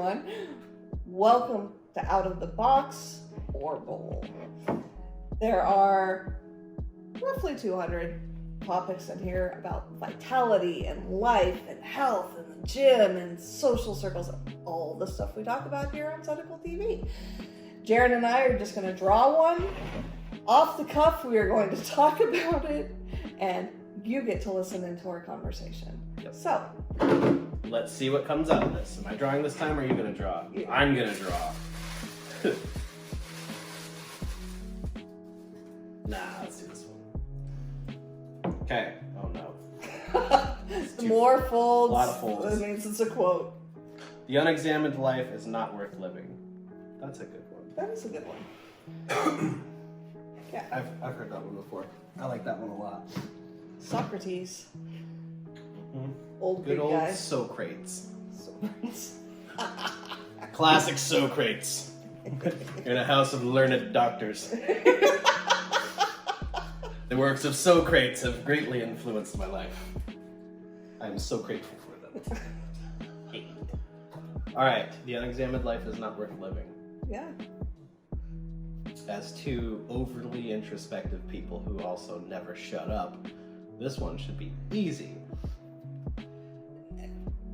everyone. Welcome to Out of the Box or Bowl. There are roughly 200 topics in here about vitality and life and health and the gym and social circles, all the stuff we talk about here on CenacleTV. Jared and I are just going to draw one. Off the cuff, we are going to talk about it, and you get to listen into our conversation. Yep. So, let's see what comes out of this. Am I drawing this time or are you going to draw? Yeah. I'm going to draw. Nah, let's do this one. Okay. Oh no. More folds. A lot of folds. That means it's a quote. The unexamined life is not worth living. That's a good one. That is a good one. Yeah. I've heard that one before. I like that one a lot. Socrates. Mm-hmm. Old Good Greek old guy. Socrates. Socrates. Classic Socrates. In a house of learned doctors. The works of Socrates have greatly influenced my life. I am so grateful for them. Alright, the unexamined life is not worth living. Yeah. As two overly introspective people who also never shut up, this one should be easy.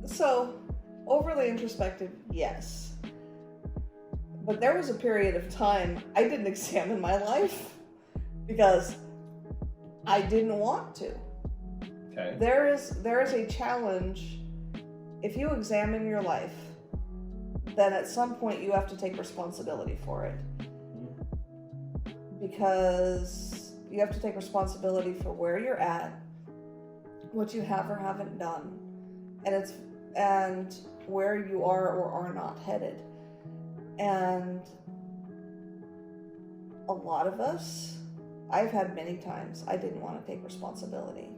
So, overly introspective, yes. But there was a period of time I didn't examine my life because I didn't want to. Okay. There is a challenge. If you examine your life, then at some point you have to take responsibility for it. Because you have to take responsibility for where you're at, what you have or haven't done, and where you are or are not headed. And a lot of us, I've had many times, I didn't want to take responsibility.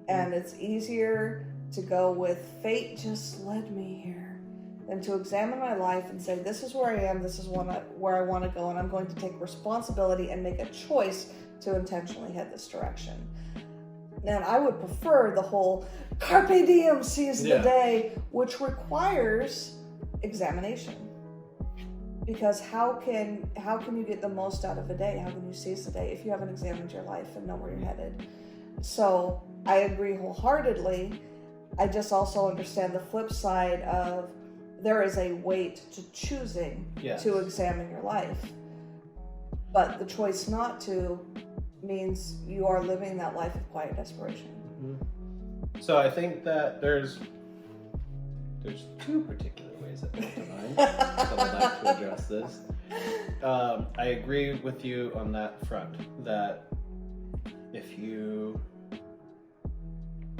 And it's easier to go with fate just led me here than to examine my life and say, this is where I am, this is where I want to go, and I'm going to take responsibility and make a choice to intentionally head this direction. And I would prefer the whole carpe diem, seize the day, which requires examination. Because how can you get the most out of a day? How can you seize the day if you haven't examined your life and know where you're headed? So I agree wholeheartedly. I just also understand the flip side of there is a weight to choosing to examine your life. But the choice not to means you are living that life of quiet desperation. Mm-hmm. So I think that there's two particular ways that come to mind that I'd like to address this. I agree with you on that front, that if you...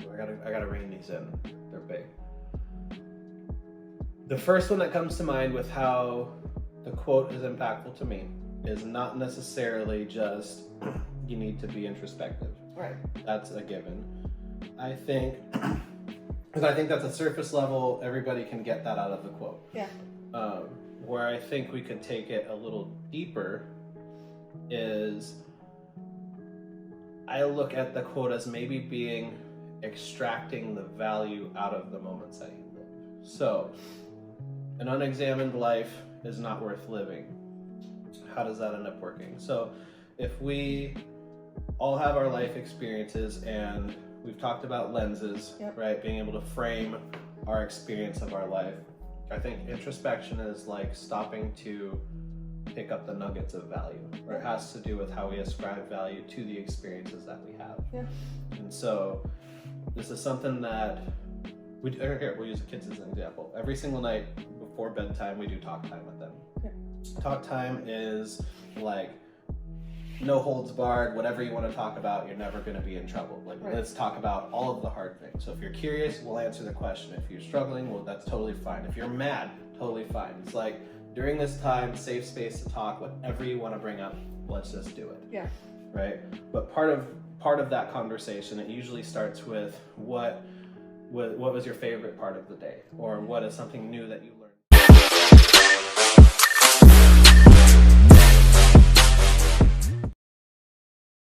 I gotta rein these in, they're big. The first one that comes to mind with how the quote is impactful to me is not necessarily just you need to be introspective. Right. That's a given. I think, because I think that's a surface level, everybody can get that out of the quote. Yeah. Where I think we could take it a little deeper is I look at the quote as maybe being extracting the value out of the moments that you live. So, an unexamined life is not worth living. How does that end up working? So, if we all have our life experiences, and we've talked about lenses, right? Being able to frame our experience of our life. I think introspection is like stopping to pick up the nuggets of value, or it has to do with how we ascribe value to the experiences that we have. Yeah. And so, this is something that we'll use the kids as an example. Every single night before bedtime, we do talk time with them. Okay. Talk time is like no holds barred, whatever you want to talk about, you're never going to be in trouble. Like, let's talk about all of the hard things. So if you're curious, we'll answer the question. If you're struggling, well, that's totally fine. If you're mad, totally fine. It's like, during this time, safe space to talk, whatever you want to bring up, let's just do it. Yeah. Right? But part of that conversation, it usually starts with what was your favorite part of the day, or what is something new that you